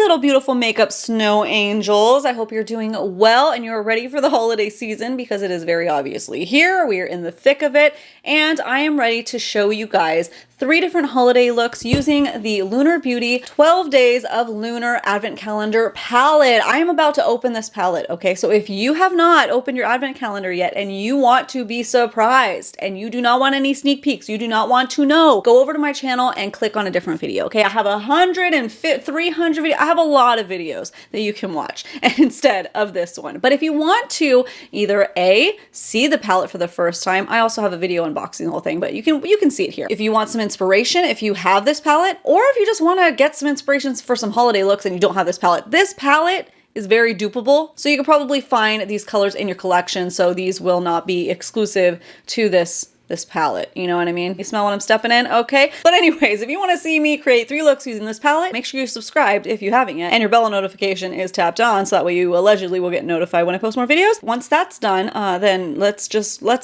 little beautiful makeup snow angels. I hope you're doing well and you're ready for the holiday season because it is very obviously here. We are in the thick of it, and I am ready to show you guys 3 different holiday looks using the Lunar Beauty 12 Days of Lunar Advent Calendar palette. I am about to open this palette, okay? So if you have not opened your Advent calendar yet and you want to be surprised and you do not want any sneak peeks, you do not want to know, go over to my channel and click on a different video, okay? I have 300 videos. I have a lot of videos that you can watch instead of this one. But if you want to either A, see the palette for the first time, I also have a video unboxing the whole thing, but you can see it here. If you want some inspiration, if you have this palette, or if you just want to get some inspirations for some holiday looks and you don't have this palette is very dupable. So you can probably find these colors in your collection. So these will not be exclusive to this palette. You know what I mean? You smell what I'm stepping in? Okay. But anyways, if you want to see me create 3 looks using this palette, make sure you're subscribed if you haven't yet. And your bell notification is tapped on, so that way you allegedly will get notified when I post more videos. Once that's done, then let's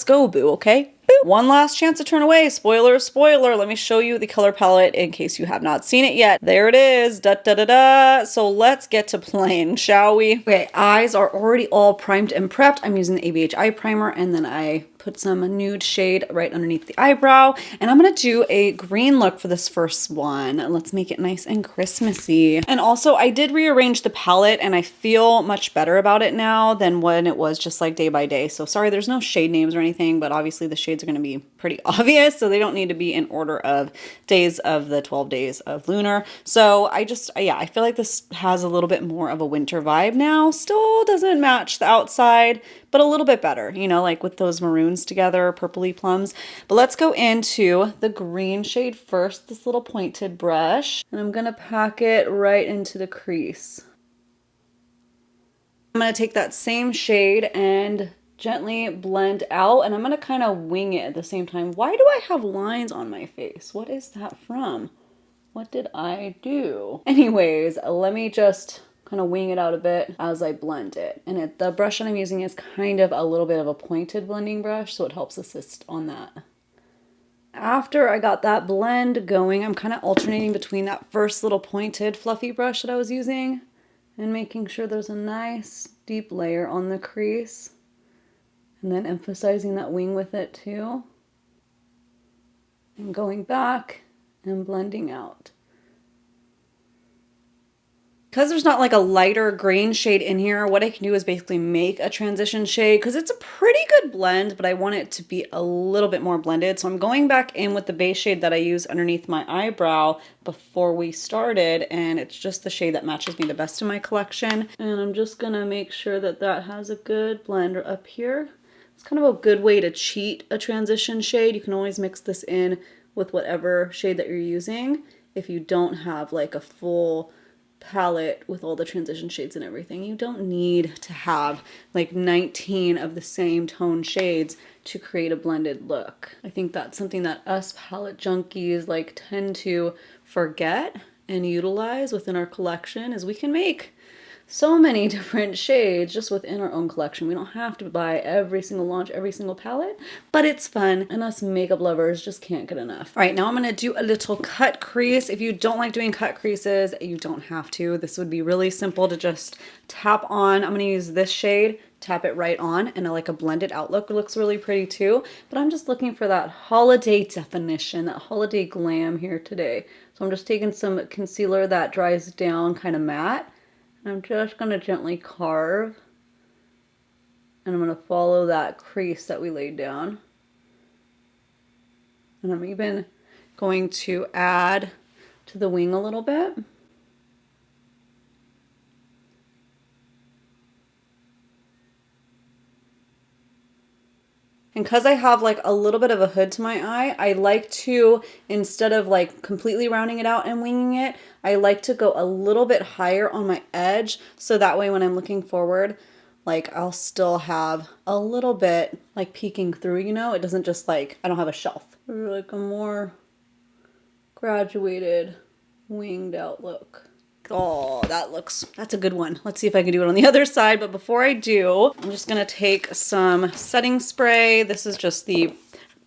go, boo, okay? One last chance to turn away. Spoiler, spoiler. Let me show you the color palette in case you have not seen it yet. There it is. Da da da da. So let's get to playing, shall we? Okay, eyes are already all primed and prepped. I'm using the ABH eye primer, and then I put some nude shade right underneath the eyebrow. And I'm gonna do a green look for this first one. Let's make it nice and Christmassy. And also, I did rearrange the palette, and I feel much better about it now than when it was just like day by day. So sorry, there's no shade names or anything, but obviously the shades are going to be pretty obvious, so they don't need to be in order of days of the 12 days of lunar. So I feel like this has a little bit more of a winter vibe now. Still doesn't match the outside, but a little bit better, you know, like with those maroons together, purpley plums. But let's go into the green shade first, this little pointed brush, and I'm going to pack it right into the crease. I'm going to take that same shade and gently blend out, and I'm going to kind of wing it at the same time. Why do I have lines on my face? What is that from? What did I do? Anyways, let me just kind of wing it out a bit as I blend it. And the brush that I'm using is kind of a little bit of a pointed blending brush, so it helps assist on that. After I got that blend going, I'm kind of alternating between that first little pointed fluffy brush that I was using and making sure there's a nice deep layer on the crease. And then emphasizing that wing with it too. And going back and blending out. Because there's not like a lighter green shade in here, what I can do is basically make a transition shade, because it's a pretty good blend, but I want it to be a little bit more blended. So I'm going back in with the base shade that I used underneath my eyebrow before we started, and it's just the shade that matches me the best in my collection. And I'm just gonna make sure that that has a good blend up here. It's kind of a good way to cheat a transition shade. You can always mix this in with whatever shade that you're using if you don't have like a full palette with all the transition shades and everything. You don't need to have like 19 of the same tone shades to create a blended look. I think that's something that us palette junkies like tend to forget and utilize within our collection, is we can make so many different shades just within our own collection. We don't have to buy every single launch, every single palette, but it's fun, and us makeup lovers just can't get enough. All right, now I'm gonna do a little cut crease. If you don't like doing cut creases, you don't have to. This would be really simple to just tap on. I'm gonna use this shade, tap it right on, and like a blended out look. It looks really pretty too, but I'm just looking for that holiday definition, that holiday glam here today. So I'm just taking some concealer that dries down kind of matte. I'm just going to gently carve, and I'm going to follow that crease that we laid down. And I'm even going to add to the wing a little bit. And because I have like a little bit of a hood to my eye, I like to, instead of like completely rounding it out and winging it, I like to go a little bit higher on my edge, so that way when I'm looking forward, like I'll still have a little bit like peeking through, you know? It doesn't just like, I don't have a shelf. Like a more graduated, winged out look. Oh, that's a good one. Let's see if I can do it on the other side. But before I do, I'm just going to take some setting spray. This is just the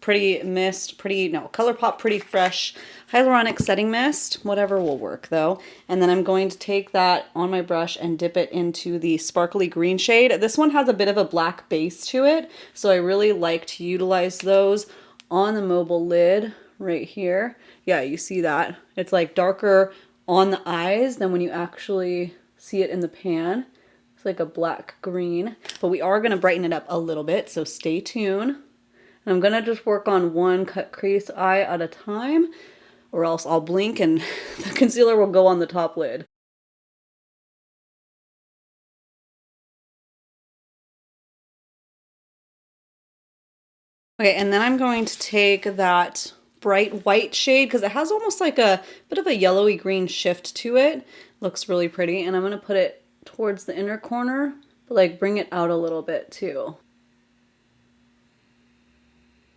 Pretty Mist, ColourPop Pretty Fresh Hyaluronic Setting Mist. Whatever will work though. And then I'm going to take that on my brush and dip it into the sparkly green shade. This one has a bit of a black base to it, so I really like to utilize those on the mobile lid right here. Yeah, you see that? It's like darker on the eyes than when you actually see it in the pan. It's like a black green, but we are gonna brighten it up a little bit, so stay tuned. And I'm gonna just work on one cut crease eye at a time, or else I'll blink and the concealer will go on the top lid. Okay, and then I'm going to take that bright white shade because it has almost like a bit of a yellowy green shift to it. Looks really pretty, and I'm gonna put it towards the inner corner, but like bring it out a little bit too.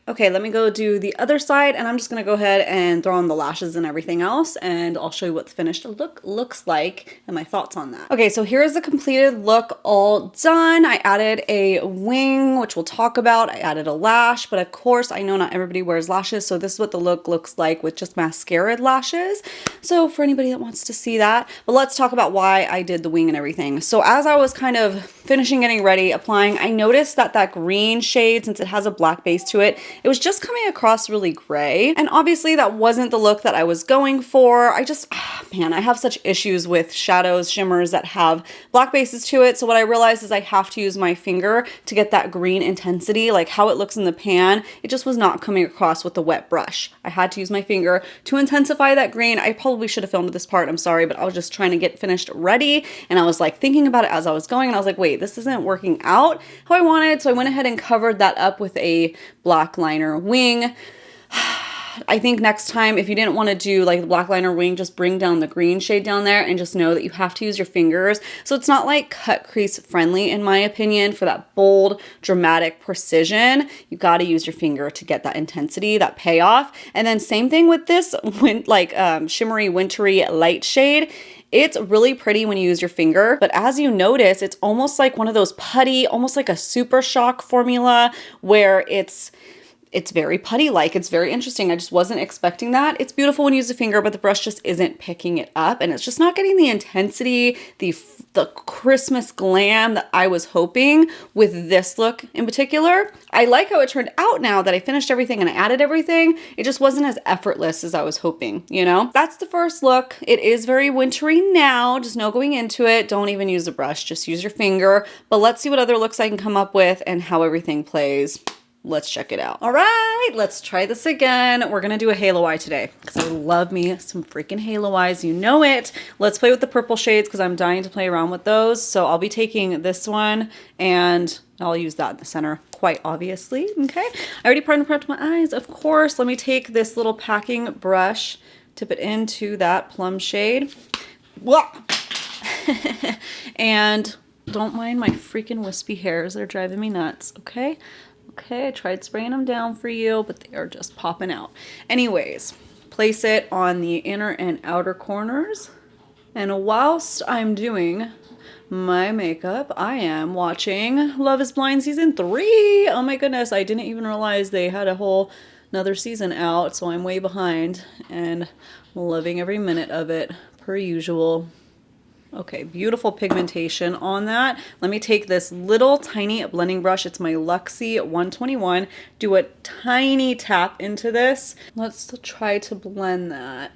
Okay, let me go do the other side, and I'm just gonna go ahead and throw on the lashes and everything else, and I'll show you what the finished look looks like and my thoughts on that. Okay, so here's the completed look all done. I added a wing, which we'll talk about. I added a lash, but of course I know not everybody wears lashes, so this is what the look looks like with just mascara lashes. So for anybody that wants to see that, but let's talk about why I did the wing and everything. So as I was kind of finishing getting ready, applying, I noticed that that green shade, since it has a black base to it, it was just coming across really gray. And obviously that wasn't the look that I was going for. I just, man, I have such issues with shadows, shimmers that have black bases to it. So what I realized is I have to use my finger to get that green intensity, like how it looks in the pan. It just was not coming across with the wet brush. I had to use my finger to intensify that green. I probably should have filmed this part, I'm sorry, but I was just trying to get finished ready. And I was like thinking about it as I was going, and I was like, wait, this isn't working out how I wanted. So I went ahead and covered that up with a black liner wing. I think next time, if you didn't want to do like the black liner wing, just bring down the green shade down there and just know that you have to use your fingers. So it's not like cut crease friendly, in my opinion, for that bold, dramatic precision. You got to use your finger to get that intensity, that payoff. And then same thing with this shimmery, wintry light shade. It's really pretty when you use your finger, but as you notice, it's almost like one of those putty, almost like a Super Shock formula where it's very putty-like. It's very interesting. I just wasn't expecting that. It's beautiful when you use a finger, but the brush just isn't picking it up, and it's just not getting the intensity, the Christmas glam that I was hoping with this look in particular. I like how it turned out now that I finished everything and I added everything. It just wasn't as effortless as I was hoping, you know? That's the first look. It is very wintry now. Just know going into it, don't even use a brush, just use your finger. But let's see what other looks I can come up with and how everything plays. Let's check it out. All right, let's try this again. We're gonna do a halo eye today because I love me some freaking halo eyes, you know it. Let's play with the purple shades because I'm dying to play around with those. So I'll be taking this one and I'll use that in the center, quite obviously, okay? I already prepped my eyes, of course. Let me take this little packing brush, tip it into that plum shade. And don't mind my freaking wispy hairs, they're driving me nuts, okay? Okay, I tried spraying them down for you, but they are just popping out. Anyways, place it on the inner and outer corners. And whilst I'm doing my makeup, I am watching Love is Blind Season 3. Oh my goodness, I didn't even realize they had a whole another season out, so I'm way behind and loving every minute of it, per usual. Okay, beautiful pigmentation on that. Let me take this little tiny blending brush. It's my Luxie 121. Do a tiny tap into this. Let's try to blend that.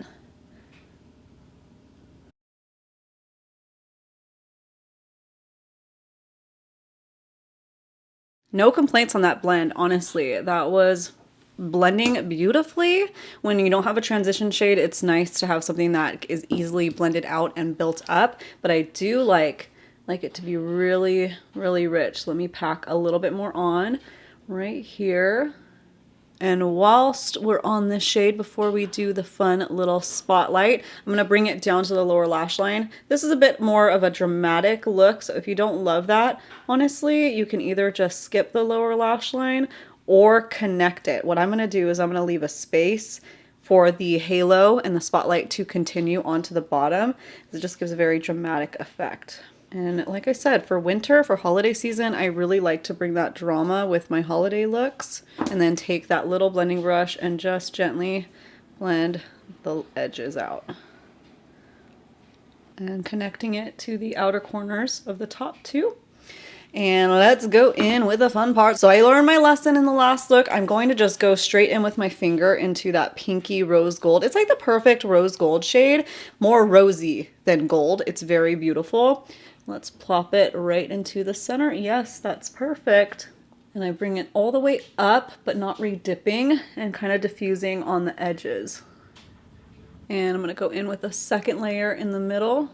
No complaints on that blend, honestly. That was blending beautifully. When you don't have a transition shade, it's nice to have something that is easily blended out and built up, but I do like it to be really, really rich. Let me pack a little bit more on right here. And whilst we're on this shade, before we do the fun little spotlight, I'm going to bring it down to the lower lash line. This is a bit more of a dramatic look, so if you don't love that, honestly, you can either just skip the lower lash line or connect it. What I'm going to do is I'm going to leave a space for the halo and the spotlight to continue onto the bottom. It just gives a very dramatic effect. And like I said, for winter, for holiday season, I really like to bring that drama with my holiday looks. And then take that little blending brush and just gently blend the edges out. And connecting it to the outer corners of the top too. And let's go in with the fun part. So I learned my lesson in the last look. I'm going to just go straight in with my finger into that pinky rose gold. It's like the perfect rose gold shade, more rosy than gold. It's very beautiful. Let's plop it right into the center. Yes, that's perfect. And I bring it all the way up, but not re-dipping, and kind of diffusing on the edges. And I'm gonna go in with a second layer in the middle.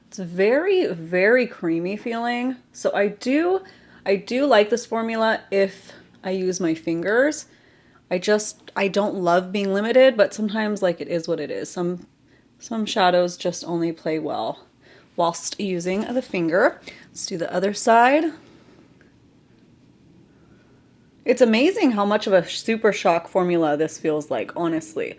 It's very, very creamy feeling. So I do like this formula if I use my fingers. I don't love being limited, but sometimes like it is what it is. Some shadows just only play well whilst using the finger. Let's do the other side. It's amazing how much of a Super Shock formula this feels like, honestly.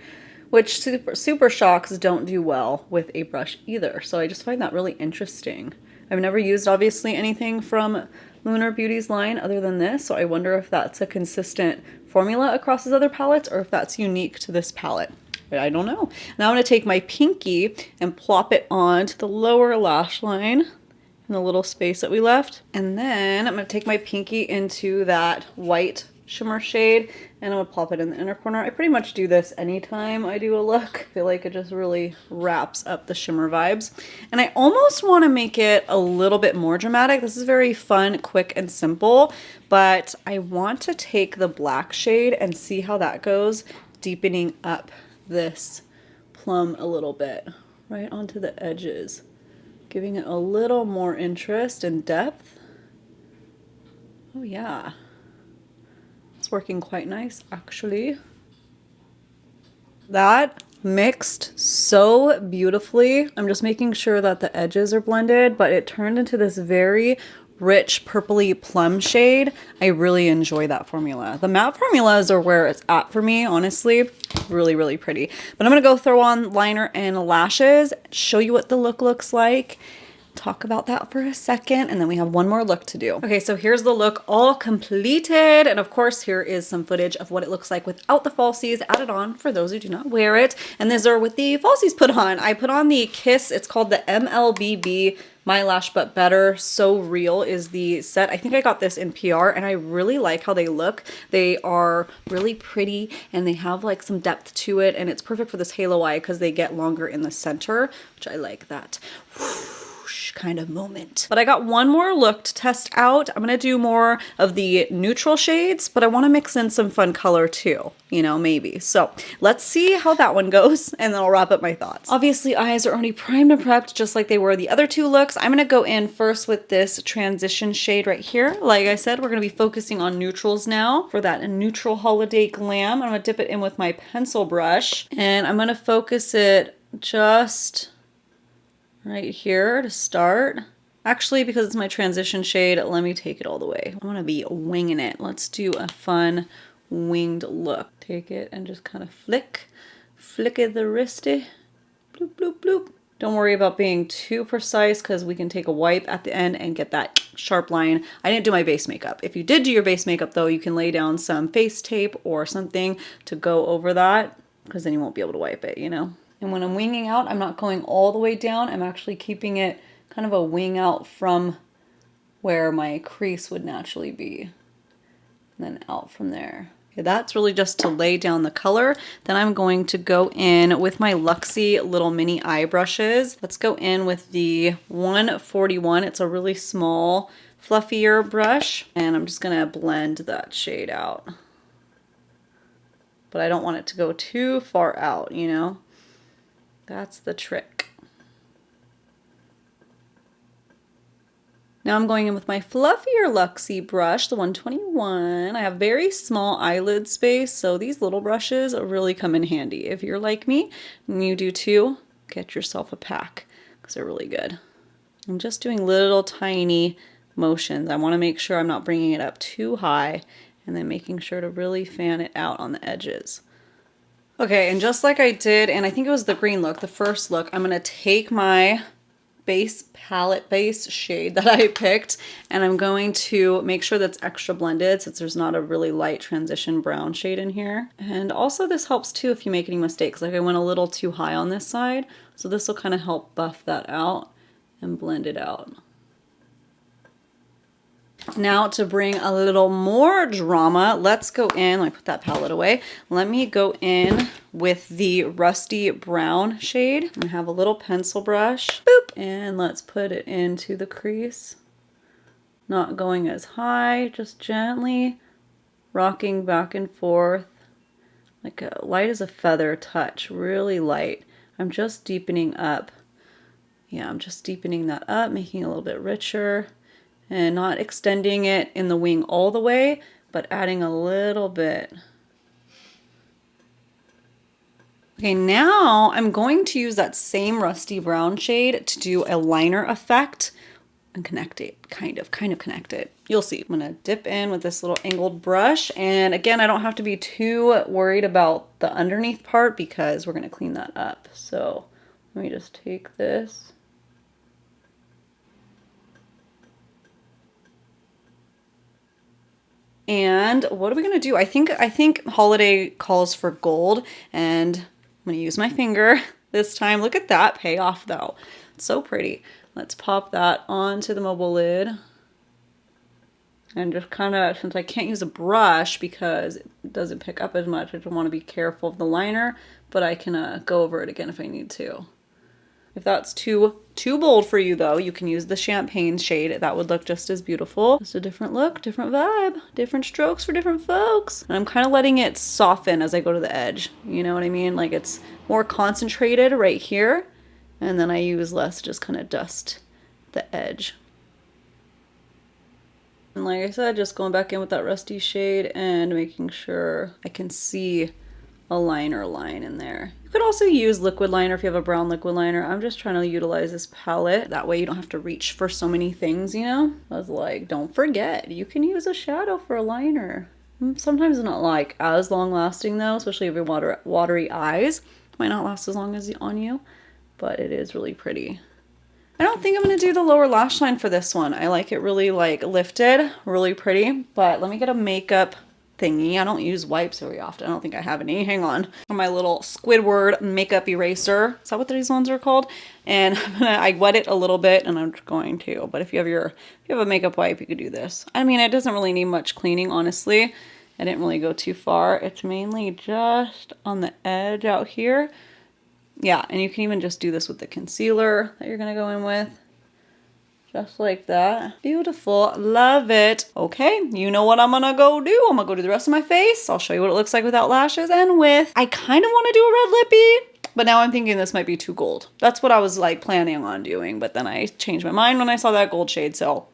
Which Super Shocks don't do well with a brush either. So I just find that really interesting. I've never used, obviously, anything from Lunar Beauty's line other than this, so I wonder if that's a consistent formula across his other palettes or if that's unique to this palette. But I don't know. Now I'm going to take my pinky and plop it onto the lower lash line in the little space that we left. And then I'm going to take my pinky into that white shimmer shade and I'm gonna plop it in the inner corner. I pretty much do this anytime I do a look. I feel like it just really wraps up the shimmer vibes. And I almost want to make it a little bit more dramatic. This is very fun, quick, and simple, but I want to take the black shade and see how that goes, deepening up this plum a little bit, right onto the edges, giving it a little more interest and depth. Oh yeah. Working quite nice, actually. That mixed so beautifully. I'm just making sure that the edges are blended, but it turned into this very rich purpley plum shade. I really enjoy that formula. The matte formulas are where it's at for me, honestly. Really, really pretty. But I'm gonna go throw on liner and lashes, show you what the look looks like, talk about that for a second, and then we have one more look to do. Okay, so here's the look all completed, and of course here is some footage of what it looks like without the falsies added on for those who do not wear it, and these are with the falsies put on. I put on the Kiss, it's called the MLBB My Lash But Better So Real is the set. I think I got this in PR and I really like how they look. They are really pretty and they have like some depth to it, and it's perfect for this halo eye because they get longer in the center, which I like that kind of moment. But I got one more look to test out. I'm gonna do more of the neutral shades, but I want to mix in some fun color too, you know, maybe. So let's see how that one goes, and then I'll wrap up my thoughts. Obviously eyes are already primed and prepped just like they were the other two looks. I'm gonna go in first with this transition shade right here. Like I said, we're gonna be focusing on neutrals now for that neutral holiday glam. I'm gonna dip it in with my pencil brush and I'm gonna focus it just right here to start. Actually, because it's my transition shade, let me take it all the way. I want to be winging it. Let's do a fun winged look. Take it and just kind of flick it the wristy. Bloop, bloop, bloop. Don't worry about being too precise because we can take a wipe at the end and get that sharp line. I didn't do my base makeup. If you did do your base makeup though, you can lay down some face tape or something to go over that because then you won't be able to wipe it, you know? And when I'm winging out, I'm not going all the way down. I'm actually keeping it kind of a wing out from where my crease would naturally be. And then out from there. Okay, that's really just to lay down the color. Then I'm going to go in with my Luxie little mini eye brushes. Let's go in with the 141. It's a really small, fluffier brush. And I'm just gonna blend that shade out. But I don't want it to go too far out, you know? That's the trick. Now I'm going in with my fluffier Luxie brush, the 121. I have very small eyelid space, so these little brushes really come in handy. If you're like me and you do too, get yourself a pack because they're really good. I'm just doing little tiny motions. I want to make sure I'm not bringing it up too high and then making sure to really fan it out on the edges. Okay, and just like I did, and I think it was the green look, the first look, I'm gonna take my base palette base shade that I picked, and I'm going to make sure that's extra blended since there's not a really light transition brown shade in here. And also this helps too if you make any mistakes. Like I went a little too high on this side, so this will kind of help buff that out and blend it out. Now to bring a little more drama, let's go in, let me put that palette away. Let me go in with the rusty brown shade. I have a little pencil brush, boop, and let's put it into the crease. Not going as high, just gently rocking back and forth, like a light as a feather touch, really light. I'm just deepening up. Yeah, I'm just deepening that up, making it a little bit richer. And not extending it in the wing all the way, but adding a little bit. Okay, now I'm going to use that same rusty brown shade to do a liner effect and connect it, kind of connect it. You'll see. I'm gonna dip in with this little angled brush. And again, I don't have to be too worried about the underneath part because we're gonna clean that up. So let me just take this. And what are we gonna do? I think holiday calls for gold, and I'm gonna use my finger this time. Look at that payoff though. It's so pretty. Let's pop that onto the mobile lid. And just kind of, since I can't use a brush because it doesn't pick up as much, I just want to be careful of the liner, but I can go over it again if I need to. If that's too bold for you though, you can use the champagne shade. That would look just as beautiful. Just a different look, different vibe, different strokes for different folks. And I'm kind of letting it soften as I go to the edge. You know what I mean? Like it's more concentrated right here. And then I use less, just kind of dust the edge. And like I said, just going back in with that rusty shade and making sure I can see a liner line in there. You could also use liquid liner if you have a brown liquid liner. I'm just trying to utilize this palette. That way you don't have to reach for so many things, you know? I was like, don't forget, you can use a shadow for a liner. Sometimes it's not like as long lasting though, especially if you have watery eyes. Might not last as long as on you, but it is really pretty. I don't think I'm gonna do the lower lash line for this one. I like it really like lifted, really pretty, but let me get a makeup thingy. I don't use wipes very often. I don't think I have any. Hang on. My little Squidward makeup eraser. Is that what these ones are called? And I wet it a little bit and I'm going to, but if you have a makeup wipe, you could do this. I mean, it doesn't really need much cleaning, honestly. I didn't really go too far. It's mainly just on the edge out here. Yeah, and you can even just do this with the concealer that you're gonna go in with. Just like that. Beautiful. Love it. Okay, you know what I'm gonna go do. I'm gonna go do the rest of my face. I'll show you what it looks like without lashes and with. I kind of want to do a red lippy, but now I'm thinking this might be too gold. That's what I was like planning on doing, but then I changed my mind when I saw that gold shade, so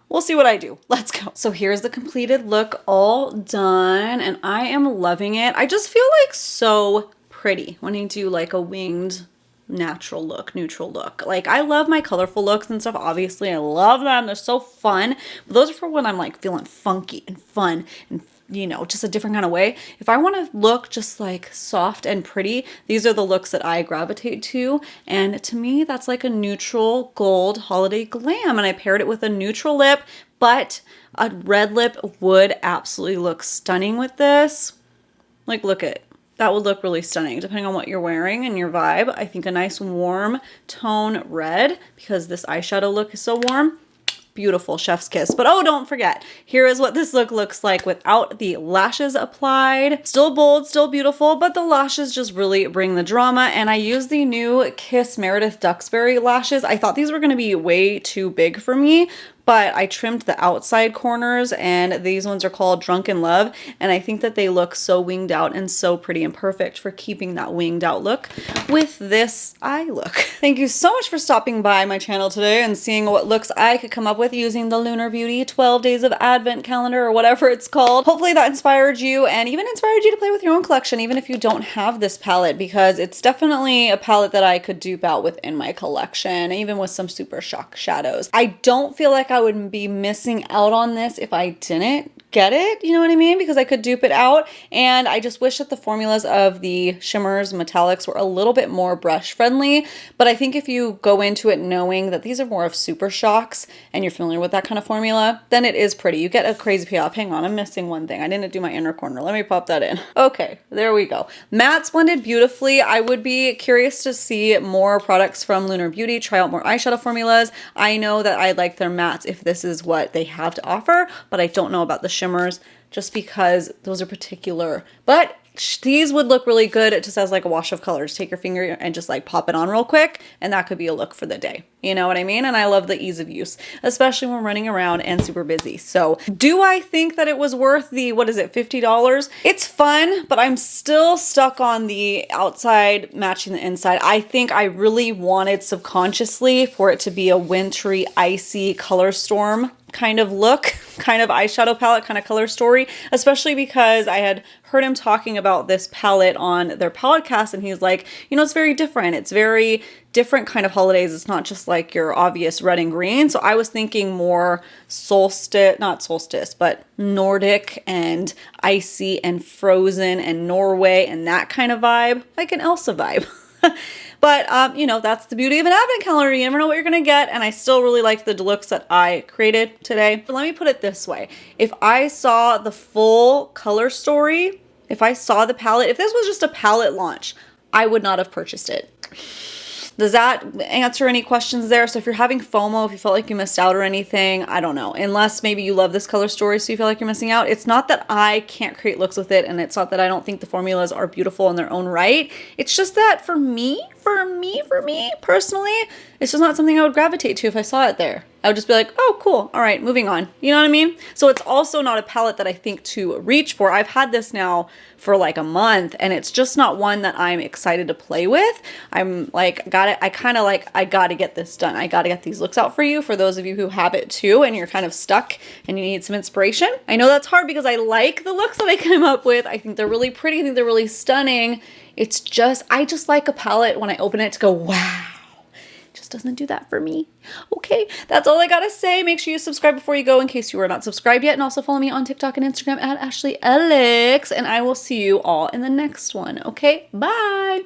we'll see what I do. Let's go. So here's the completed look all done, and I am loving it. I just feel like so pretty when you do like a winged natural look, neutral look. Like I love my colorful looks and stuff. Obviously I love them. They're so fun. But those are for when I'm like feeling funky and fun and, you know, just a different kind of way. If I want to look just like soft and pretty, these are the looks that I gravitate to. And to me, that's like a neutral gold holiday glam. And I paired it with a neutral lip, but a red lip would absolutely look stunning with this. Like, look at that would look really stunning depending on what you're wearing and your vibe. I think a nice warm tone red, because this eyeshadow look is so warm. Beautiful, chef's kiss. But oh, don't forget, here is what this look looks like without the lashes applied. Still bold, still beautiful, but the lashes just really bring the drama. And I used the new Kiss Meredith Duxbury lashes. I thought these were gonna be way too big for me, but I trimmed the outside corners, and these ones are called Drunken Love, and I think that they look so winged out and so pretty and perfect for keeping that winged out look with this eye look. Thank you so much for stopping by my channel today and seeing what looks I could come up with using the Lunar Beauty 12 Days of Advent Calendar, or whatever it's called. Hopefully that inspired you and even inspired you to play with your own collection, even if you don't have this palette, because it's definitely a palette that I could dupe out within my collection, even with some super shock shadows. I don't feel like I would be missing out on this if I didn't get it, you know what I mean? Because I could dupe it out, and I just wish that the formulas of the shimmers, metallics were a little bit more brush friendly, but I think if you go into it knowing that these are more of super shocks and you're familiar with that kind of formula, then it is pretty. You get a crazy payoff. Hang on, I'm missing one thing. I didn't do my inner corner. Let me pop that in. Okay, there we go. Mattes blended beautifully. I would be curious to see more products from Lunar Beauty, try out more eyeshadow formulas. I know that I like their mattes if this is what they have to offer, but I don't know about the shimmers just because those are particular. But these would look really good. It just has like a wash of colors. Take your finger and just like pop it on real quick, and that could be a look for the day. You know what I mean? And I love the ease of use, especially when running around and super busy. So do I think that it was worth the, what is it, $50? It's fun, but I'm still stuck on the outside matching the inside. I think I really wanted subconsciously for it to be a wintry, icy color storm kind of look, kind of eyeshadow palette, kind of color story, especially because I had heard him talking about this palette on their podcast, and he's like, you know, it's very different. It's very different kind of holidays. It's not just like your obvious red and green. So I was thinking more solstice, not solstice, but Nordic and icy and frozen and Norway and that kind of vibe, like an Elsa vibe. But, you know, that's the beauty of an advent calendar. You never know what you're going to get. And I still really like the looks that I created today. But let me put it this way. If I saw the full color story, if I saw the palette, if this was just a palette launch, I would not have purchased it. Does that answer any questions there? So if you're having FOMO, if you felt like you missed out or anything, I don't know. Unless maybe you love this color story so you feel like you're missing out. It's not that I can't create looks with it, and it's not that I don't think the formulas are beautiful in their own right. It's just that for me personally, it's just not something I would gravitate to if I saw it there. I would just be like, oh, cool. All right, moving on. You know what I mean? So it's also not a palette that I think to reach for. I've had this now for like a month, and it's just not one that I'm excited to play with. I'm like, I got to get this done. I got to get these looks out for you, for those of you who have it too, and you're kind of stuck and you need some inspiration. I know that's hard because I like the looks that I came up with. I think they're really pretty. I think they're really stunning. It's just, I just like a palette when I open it to go, wow. Just doesn't do that for me. Okay, that's all I gotta say. Make sure you subscribe before you go in case you are not subscribed yet, and also follow me on TikTok and Instagram at ashleyellix, and I will see you all in the next one. Okay, bye.